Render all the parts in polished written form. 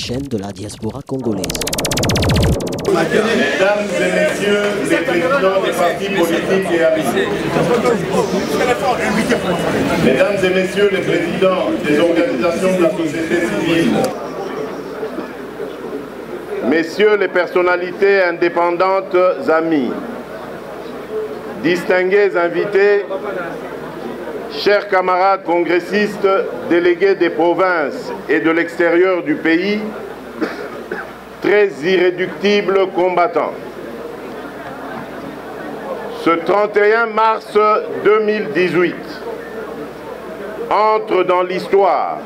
chaîne de la diaspora congolaise. Mesdames et messieurs les présidents des partis politiques et habités. Mesdames et messieurs les présidents des organisations de la société civile. Messieurs les personnalités indépendantes, amis, distingués invités, chers camarades congressistes, délégués des provinces et de l'extérieur du pays, très irréductibles combattants. Ce 31 mars 2018 entre dans l'histoire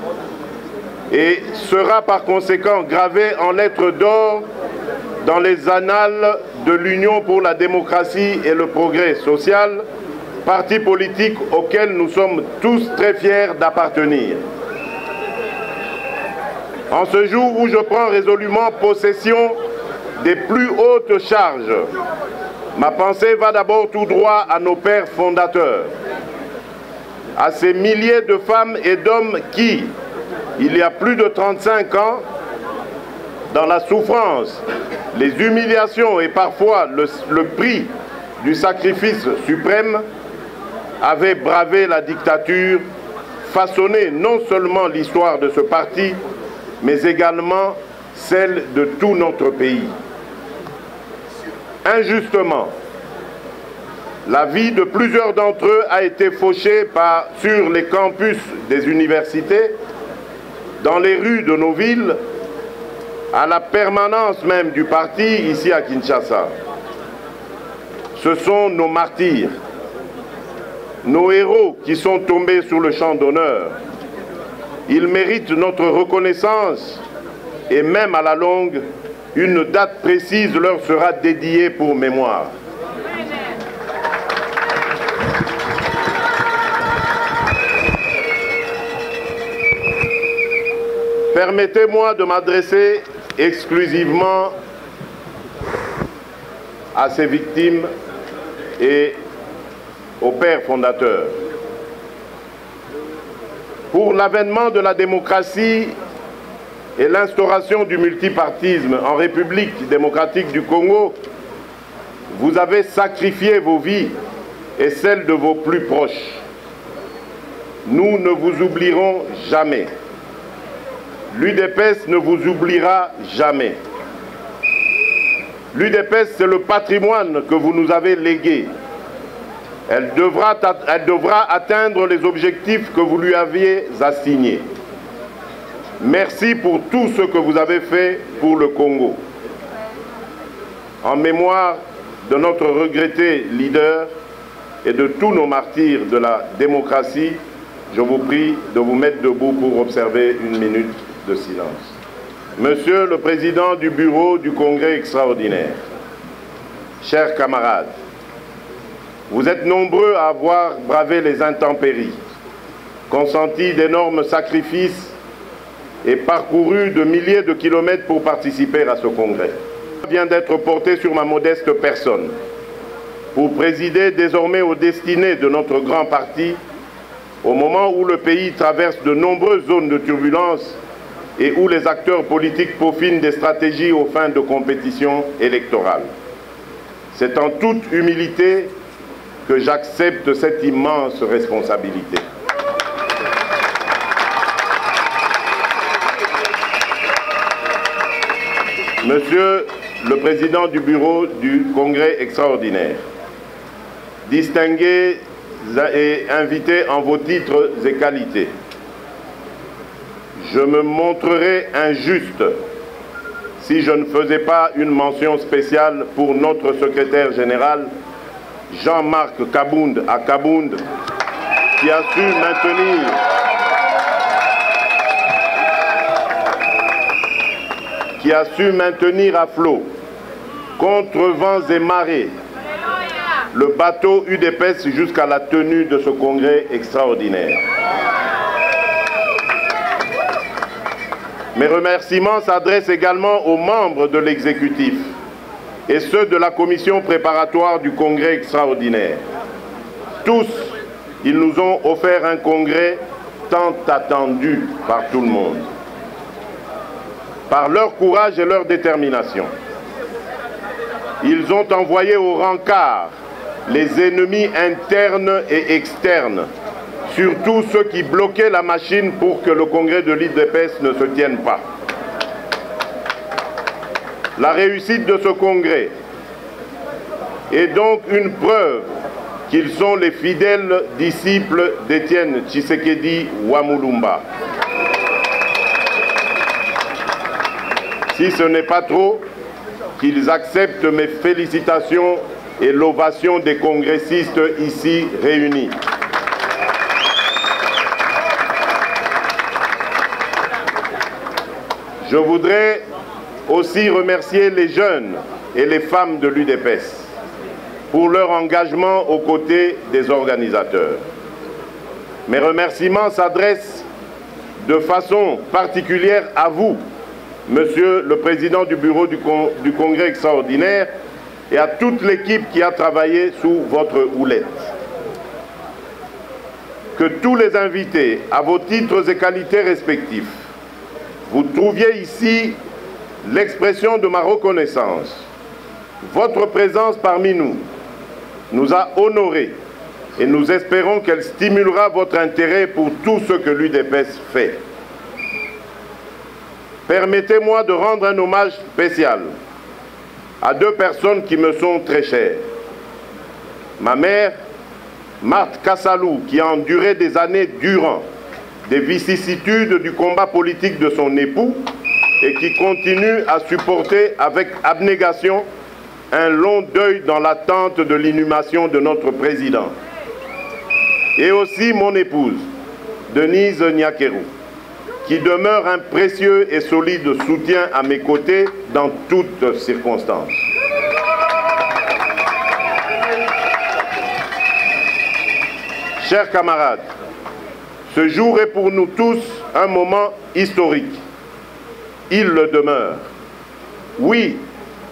et sera par conséquent gravé en lettres d'or dans les annales de l'Union pour la démocratie et le progrès social, parti politique auquel nous sommes tous très fiers d'appartenir. En ce jour où je prends résolument possession des plus hautes charges, ma pensée va d'abord tout droit à nos pères fondateurs, à ces milliers de femmes et d'hommes qui, il y a plus de 35 ans, dans la souffrance, les humiliations et parfois le prix du sacrifice suprême, avaient bravé la dictature, façonné non seulement l'histoire de ce parti, mais également celle de tout notre pays. Injustement, la vie de plusieurs d'entre eux a été fauchée sur les campus des universités, dans les rues de nos villes, à la permanence même du parti ici à Kinshasa. Ce sont nos martyrs, nos héros qui sont tombés sur le champ d'honneur. Ils méritent notre reconnaissance et même à la longue, une date précise leur sera dédiée pour mémoire. Permettez-moi de m'adresser exclusivement à ces victimes et aux pères fondateurs. Pour l'avènement de la démocratie et l'instauration du multipartisme en République démocratique du Congo, vous avez sacrifié vos vies et celles de vos plus proches. Nous ne vous oublierons jamais. L'UDPS ne vous oubliera jamais. L'UDPS, c'est le patrimoine que vous nous avez légué. Elle devra atteindre les objectifs que vous lui aviez assignés. Merci pour tout ce que vous avez fait pour le Congo. En mémoire de notre regretté leader et de tous nos martyrs de la démocratie, je vous prie de vous mettre debout pour observer une minute de silence. Monsieur le Président du Bureau du Congrès extraordinaire, chers camarades, vous êtes nombreux à avoir bravé les intempéries, consenti d'énormes sacrifices et parcouru de milliers de kilomètres pour participer à ce congrès. Vient d'être porté sur ma modeste personne pour présider désormais aux destinées de notre grand parti au moment où le pays traverse de nombreuses zones de turbulence et où les acteurs politiques peaufinent des stratégies aux fins de compétition électorale. C'est en toute humilité que j'accepte cette immense responsabilité. Monsieur le Président du Bureau du Congrès extraordinaire, distingués et invités en vos titres et qualités, je me montrerais injuste si je ne faisais pas une mention spéciale pour notre secrétaire général, Jean-Marc Kabound à Kabound, qui a su maintenir à flot, contre vents et marées, le bateau UDPS jusqu'à la tenue de ce congrès extraordinaire. Mes remerciements s'adressent également aux membres de l'exécutif et ceux de la commission préparatoire du congrès extraordinaire. Tous, ils nous ont offert un congrès tant attendu par tout le monde. par leur courage et leur détermination. Ils ont envoyé au rencard les ennemis internes et externes, surtout ceux qui bloquaient la machine pour que le congrès de l'UDPS ne se tienne pas. La réussite de ce congrès est donc une preuve qu'ils sont les fidèles disciples d'Étienne Tshisekedi Wamulumba. Si ce n'est pas trop, qu'ils acceptent mes félicitations et l'ovation des congressistes ici réunis. Je voudrais aussi remercier les jeunes et les femmes de l'UDPS pour leur engagement aux côtés des organisateurs. Mes remerciements s'adressent de façon particulière à vous, Monsieur le Président du Bureau du Congrès extraordinaire, et à toute l'équipe qui a travaillé sous votre houlette. Que tous les invités, à vos titres et qualités respectifs, vous trouviez ici l'expression de ma reconnaissance. Votre présence parmi nous a honorés et nous espérons qu'elle stimulera votre intérêt pour tout ce que l'UDPS fait. Permettez-moi de rendre un hommage spécial à deux personnes qui me sont très chères. Ma mère, Marthe Kassalou, qui a enduré des années durant des vicissitudes du combat politique de son époux et qui continue à supporter avec abnégation un long deuil dans l'attente de l'inhumation de notre président. Et aussi mon épouse, Denise Nyakeru, qui demeure un précieux et solide soutien à mes côtés dans toutes circonstances. Chers camarades, ce jour est pour nous tous un moment historique. Il le demeure. Oui,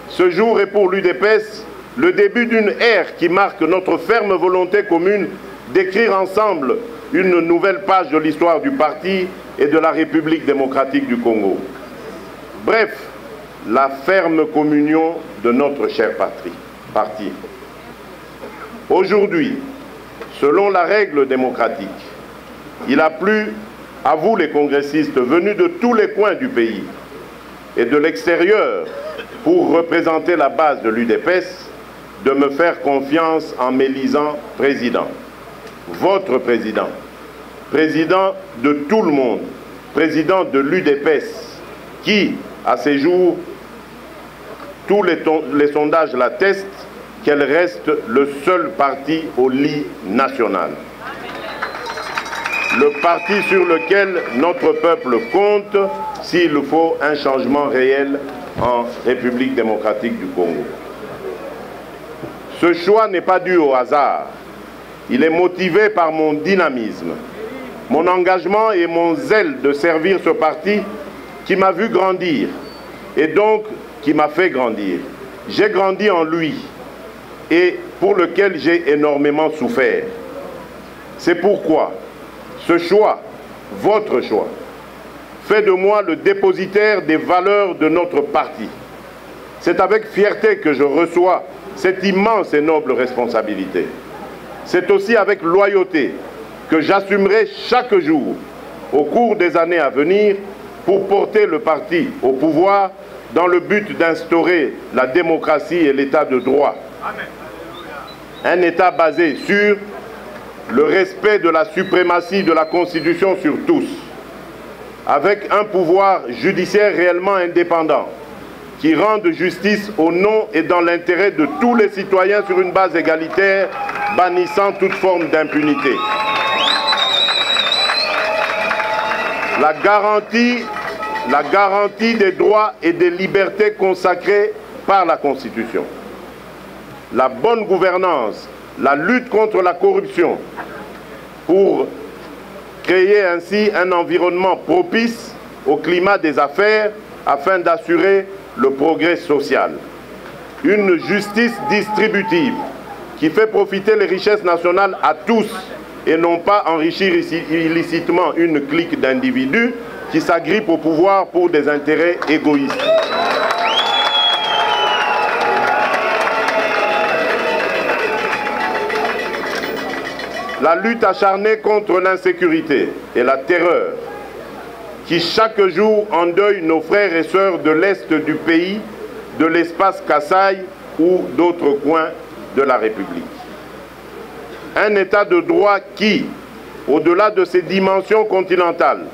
ce jour est pour l'UDPS le début d'une ère qui marque notre ferme volonté commune d'écrire ensemble une nouvelle page de l'histoire du parti et de la République démocratique du Congo. Bref, la ferme communion de notre cher parti. Aujourd'hui, selon la règle démocratique, il a plu à vous les congressistes venus de tous les coins du pays et de l'extérieur pour représenter la base de l'UDPS de me faire confiance en m'élisant président. Votre président, président de tout le monde, président de l'UDPS, qui, à ces jours, tous les sondages l'attestent, qu'elle reste le seul parti au lit national. Le parti sur lequel notre peuple compte s'il faut un changement réel en République démocratique du Congo. Ce choix n'est pas dû au hasard. Il est motivé par mon dynamisme, mon engagement et mon zèle de servir ce parti qui m'a vu grandir et donc qui m'a fait grandir. J'ai grandi en lui et pour lequel j'ai énormément souffert. C'est pourquoi ce choix, votre choix, fait de moi le dépositaire des valeurs de notre parti. C'est avec fierté que je reçois cette immense et noble responsabilité. C'est aussi avec loyauté que j'assumerai chaque jour, au cours des années à venir, pour porter le parti au pouvoir dans le but d'instaurer la démocratie et l'état de droit. Amen. Un état basé sur le respect de la suprématie de la Constitution sur tous, avec un pouvoir judiciaire réellement indépendant, qui rende justice au nom et dans l'intérêt de tous les citoyens sur une base égalitaire, bannissant toute forme d'impunité. La garantie des droits et des libertés consacrés par la Constitution. La bonne gouvernance, la lutte contre la corruption, pour créer ainsi un environnement propice au climat des affaires afin d'assurer le progrès social. Une justice distributive qui fait profiter les richesses nationales à tous et non pas enrichir illicitement une clique d'individus qui s'agrippent au pouvoir pour des intérêts égoïstes. La lutte acharnée contre l'insécurité et la terreur qui chaque jour endeuille nos frères et sœurs de l'Est du pays, de l'espace Kasaï ou d'autres coins de la République. Un état de droit qui, au-delà de ses dimensions continentales,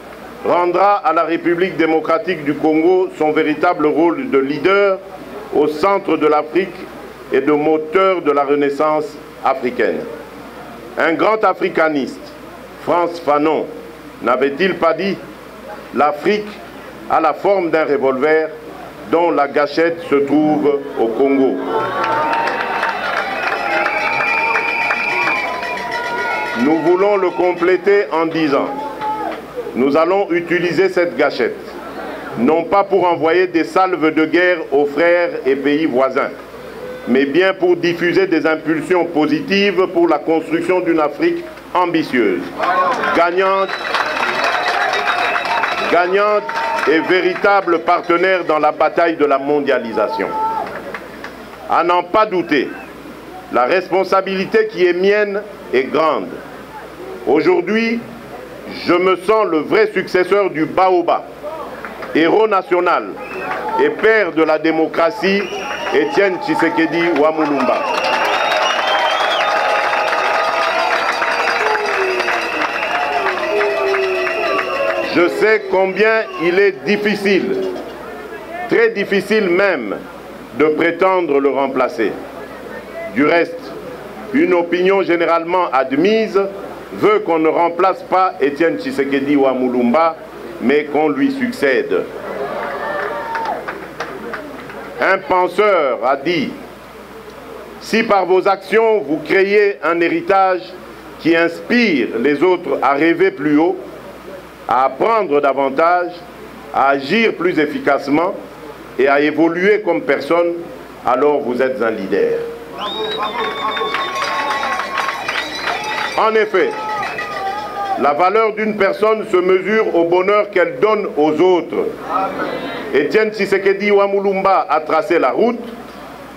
rendra à la République démocratique du Congo son véritable rôle de leader au centre de l'Afrique et de moteur de la Renaissance africaine. Un grand africaniste, Frantz Fanon, n'avait-il pas dit « L'Afrique a la forme d'un revolver dont la gâchette se trouve au Congo ». Nous voulons le compléter en disant « Nous allons utiliser cette gâchette, non pas pour envoyer des salves de guerre aux frères et pays voisins, mais bien pour diffuser des impulsions positives pour la construction d'une Afrique ambitieuse, gagnante et véritable partenaire dans la bataille de la mondialisation. À n'en pas douter, la responsabilité qui est mienne est grande. Aujourd'hui, je me sens le vrai successeur du Baoba, héros national et père de la démocratie, Étienne Tshisekedi Wamulumba. Je sais combien il est difficile, très difficile même, de prétendre le remplacer. Du reste, une opinion généralement admise veut qu'on ne remplace pas Étienne Tshisekedi Wamulumba, mais qu'on lui succède. Un penseur a dit « Si par vos actions vous créez un héritage qui inspire les autres à rêver plus haut, à apprendre davantage, à agir plus efficacement et à évoluer comme personne, alors vous êtes un leader. » En effet, la valeur d'une personne se mesure au bonheur qu'elle donne aux autres. Étienne Tshisekedi Wamulumba a tracé la route.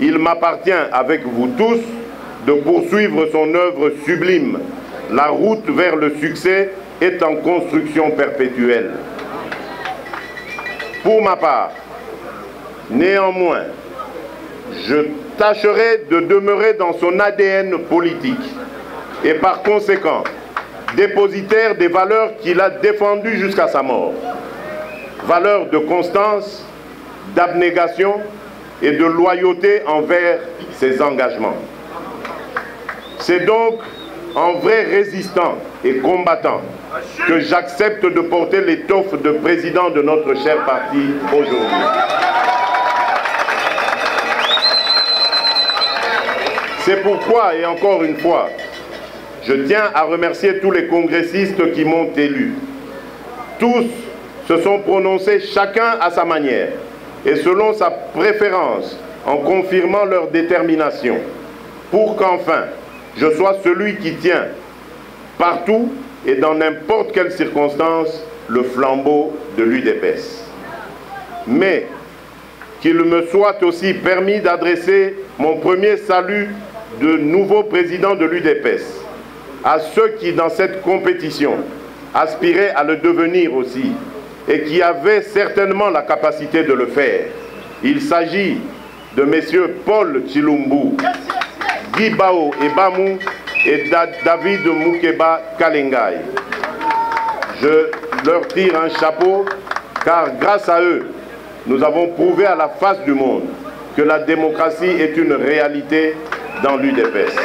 Il m'appartient, avec vous tous, de poursuivre son œuvre sublime. La route vers le succès est en construction perpétuelle. Pour ma part, néanmoins, je tâcherai de demeurer dans son ADN politique et par conséquent, dépositaire des valeurs qu'il a défendues jusqu'à sa mort. Valeurs de constance, d'abnégation et de loyauté envers ses engagements. C'est donc en vrai résistant et combattant que j'accepte de porter l'étoffe de président de notre cher parti aujourd'hui. C'est pourquoi, et encore une fois, je tiens à remercier tous les congressistes qui m'ont élu. Tous se sont prononcés chacun à sa manière et selon sa préférence en confirmant leur détermination pour qu'enfin je sois celui qui tient partout et dans n'importe quelle circonstance le flambeau de l'UDPS. Mais qu'il me soit aussi permis d'adresser mon premier salut de nouveau président de l'UDPS à ceux qui, dans cette compétition, aspiraient à le devenir aussi et qui avaient certainement la capacité de le faire. Il s'agit de messieurs Paul Tshilumbu, Guy Bao Ebamu et David Moukeba Kalengai. Je leur tire un chapeau car grâce à eux, nous avons prouvé à la face du monde que la démocratie est une réalité dans l'UDPS.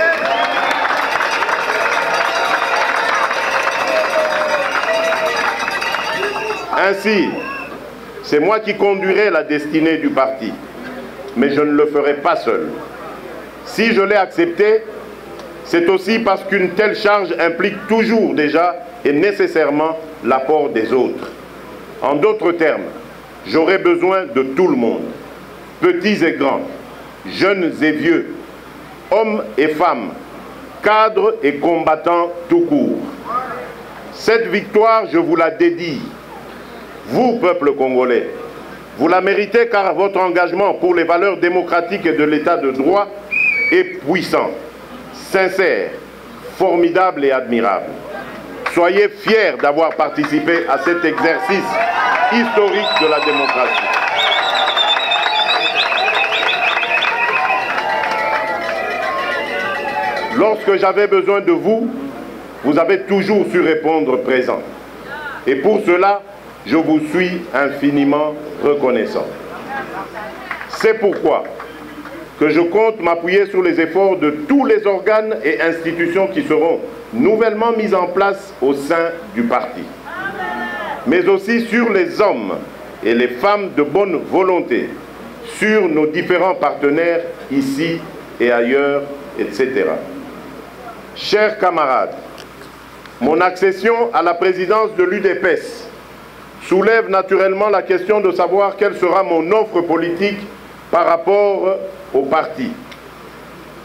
Ainsi, c'est moi qui conduirai la destinée du parti, mais je ne le ferai pas seul. Si je l'ai accepté, c'est aussi parce qu'une telle charge implique toujours déjà et nécessairement l'apport des autres. En d'autres termes, j'aurai besoin de tout le monde, petits et grands, jeunes et vieux, hommes et femmes, cadres et combattants tout court. Cette victoire, je vous la dédie. Vous, peuple congolais, vous la méritez car votre engagement pour les valeurs démocratiques et de l'état de droit est puissant, sincère, formidable et admirable. Soyez fiers d'avoir participé à cet exercice historique de la démocratie. Lorsque j'avais besoin de vous, vous avez toujours su répondre présent. Et pour cela, je vous suis infiniment reconnaissant. C'est pourquoi que je compte m'appuyer sur les efforts de tous les organes et institutions qui seront nouvellement mis en place au sein du parti, mais aussi sur les hommes et les femmes de bonne volonté, sur nos différents partenaires ici et ailleurs, etc. Chers camarades, mon accession à la présidence de l'UDPS soulève naturellement la question de savoir quelle sera mon offre politique par rapport au parti.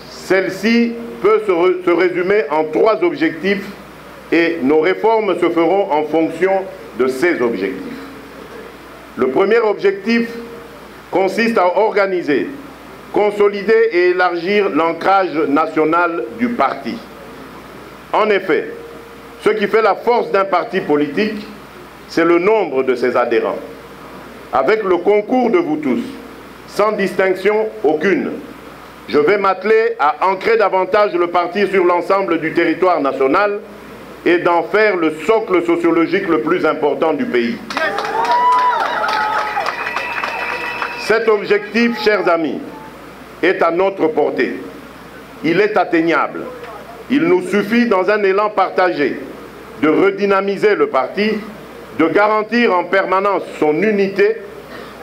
Celle-ci peut se résumer en 3 objectifs et nos réformes se feront en fonction de ces objectifs. Le premier objectif consiste à organiser, consolider et élargir l'ancrage national du parti. En effet, ce qui fait la force d'un parti politique, c'est le nombre de ses adhérents. Avec le concours de vous tous, sans distinction aucune, je vais m'atteler à ancrer davantage le parti sur l'ensemble du territoire national et d'en faire le socle sociologique le plus important du pays. Cet objectif, chers amis, est à notre portée. Il est atteignable. Il nous suffit, dans un élan partagé, de redynamiser le parti, de garantir en permanence son unité,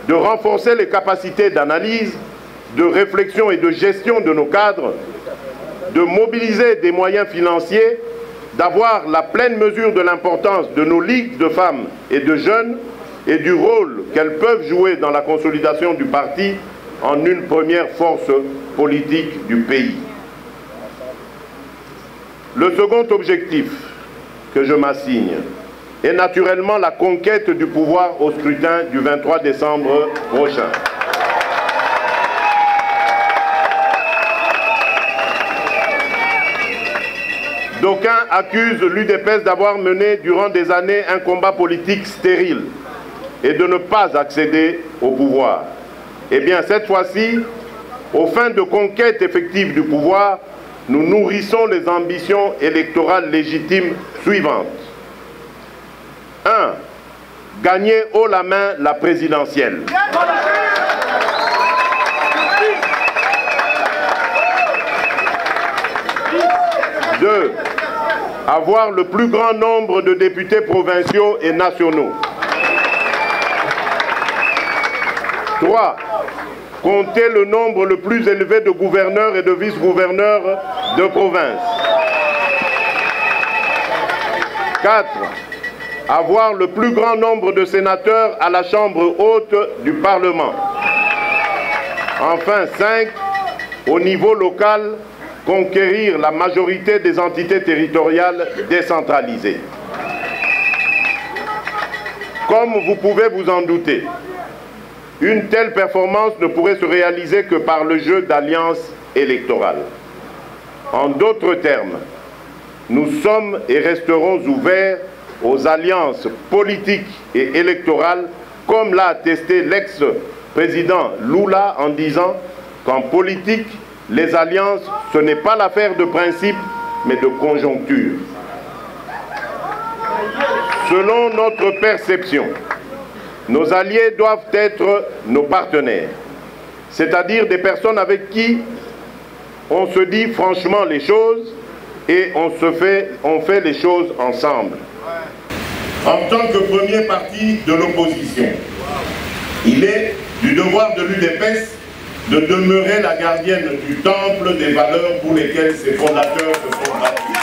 de renforcer les capacités d'analyse, de réflexion et de gestion de nos cadres, de mobiliser des moyens financiers, d'avoir la pleine mesure de l'importance de nos ligues de femmes et de jeunes et du rôle qu'elles peuvent jouer dans la consolidation du parti en une première force politique du pays. Le second objectif que je m'assigne est naturellement la conquête du pouvoir au scrutin du 23 décembre prochain. D'aucuns accusent l'UDPS d'avoir mené durant des années un combat politique stérile et de ne pas accéder au pouvoir. Eh bien, cette fois-ci, aux fins de conquête effective du pouvoir, nous nourrissons les ambitions électorales légitimes suivantes. 1. Gagner haut la main la présidentielle. 2. Avoir le plus grand nombre de députés provinciaux et nationaux. 3. Compter le nombre le plus élevé de gouverneurs et de vice-gouverneurs de province. 4. Avoir le plus grand nombre de sénateurs à la Chambre haute du Parlement. Enfin, 5. Au niveau local, conquérir la majorité des entités territoriales décentralisées. Comme vous pouvez vous en douter, une telle performance ne pourrait se réaliser que par le jeu d'alliances électorales. En d'autres termes, nous sommes et resterons ouverts aux alliances politiques et électorales, comme l'a attesté l'ex-président Lula en disant qu'en politique, les alliances, ce n'est pas l'affaire de principe, mais de conjoncture. Selon notre perception, nos alliés doivent être nos partenaires, c'est-à-dire des personnes avec qui on se dit franchement les choses et on fait les choses ensemble. En tant que premier parti de l'opposition, il est du devoir de l'UDPS de demeurer la gardienne du temple des valeurs pour lesquelles ses fondateurs se sont battus.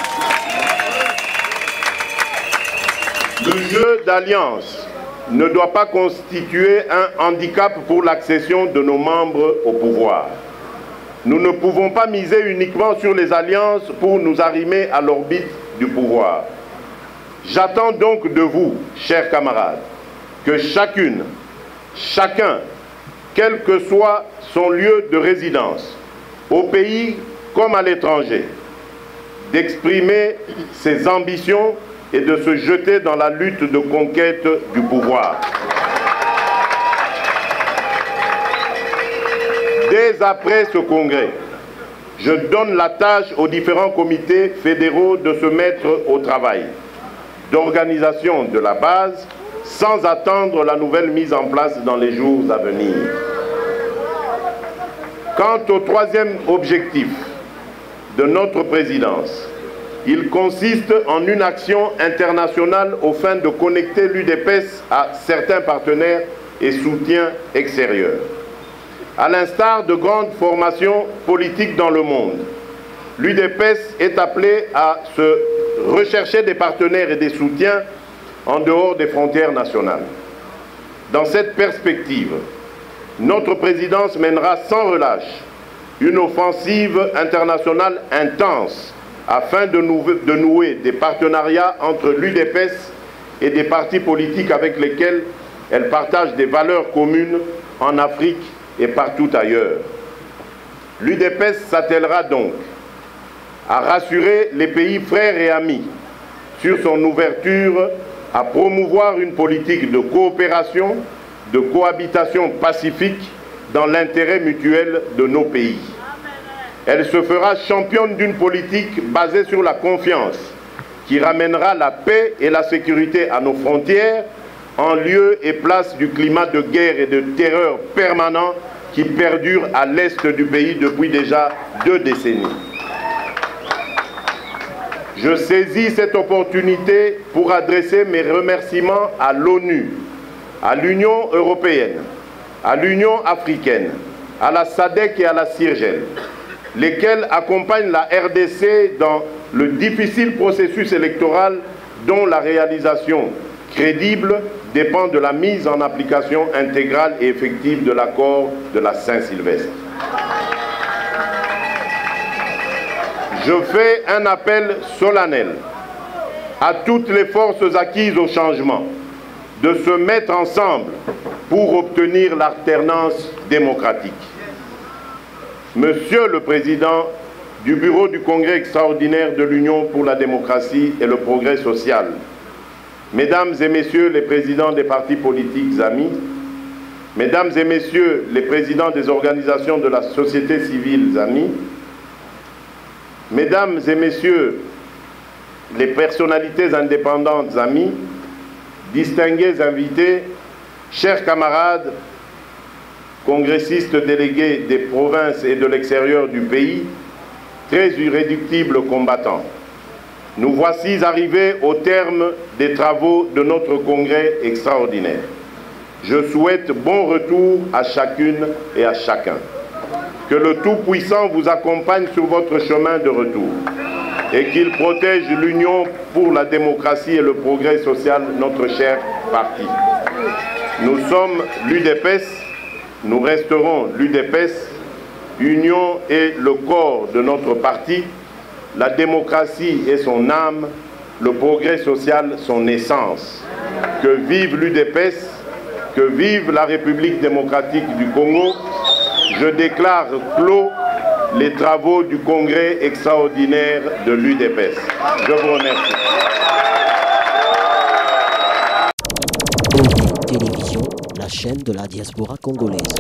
Le jeu d'alliance ne doit pas constituer un handicap pour l'accession de nos membres au pouvoir. Nous ne pouvons pas miser uniquement sur les alliances pour nous arrimer à l'orbite du pouvoir. J'attends donc de vous, chers camarades, que chacune, chacun, quel que soit son lieu de résidence, au pays comme à l'étranger, d'exprimer ses ambitions et de se jeter dans la lutte de conquête du pouvoir. Dès après ce congrès, je donne la tâche aux différents comités fédéraux de se mettre au travail d'organisation de la base sans attendre la nouvelle mise en place dans les jours à venir. Quant au troisième objectif de notre présidence, il consiste en une action internationale aux fins de connecter l'UDPS à certains partenaires et soutiens extérieurs. À l'instar de grandes formations politiques dans le monde, l'UDPS est appelée à se rechercher des partenaires et des soutiens en dehors des frontières nationales. Dans cette perspective, notre présidence mènera sans relâche une offensive internationale intense afin de nouer des partenariats entre l'UDPS et des partis politiques avec lesquels elle partage des valeurs communes en Afrique et partout ailleurs. L'UDPS s'attellera donc à rassurer les pays frères et amis sur son ouverture à promouvoir une politique de coopération, de cohabitation pacifique dans l'intérêt mutuel de nos pays. Elle se fera championne d'une politique basée sur la confiance qui ramènera la paix et la sécurité à nos frontières en lieu et place du climat de guerre et de terreur permanent qui perdure à l'est du pays depuis déjà 2 décennies. Je saisis cette opportunité pour adresser mes remerciements à l'ONU, à l'Union européenne, à l'Union africaine, à la SADC et à la CIRGEL, lesquels accompagnent la RDC dans le difficile processus électoral dont la réalisation crédible dépend de la mise en application intégrale et effective de l'accord de la Saint-Sylvestre. Je fais un appel solennel à toutes les forces acquises au changement de se mettre ensemble pour obtenir l'alternance démocratique. Monsieur le Président du Bureau du Congrès extraordinaire de l'Union pour la démocratie et le progrès social, Mesdames et Messieurs les présidents des partis politiques amis, Mesdames et Messieurs les présidents des organisations de la société civile amis, Mesdames et Messieurs les personnalités indépendantes amis, distingués invités, chers camarades, congressistes délégués des provinces et de l'extérieur du pays, très irréductibles combattants. Nous voici arrivés au terme des travaux de notre congrès extraordinaire. Je souhaite bon retour à chacune et à chacun. Que le Tout-Puissant vous accompagne sur votre chemin de retour et qu'il protège l'Union pour la démocratie et le progrès social, notre cher parti. Nous sommes l'UDPS, nous resterons l'UDPS, Union est le corps de notre parti, la démocratie est son âme, le progrès social son essence. Que vive l'UDPS, que vive la République démocratique du Congo. Je déclare clos les travaux du congrès extraordinaire de l'UDPS. Je vous remercie. Télévision, la chaîne de la diaspora congolaise.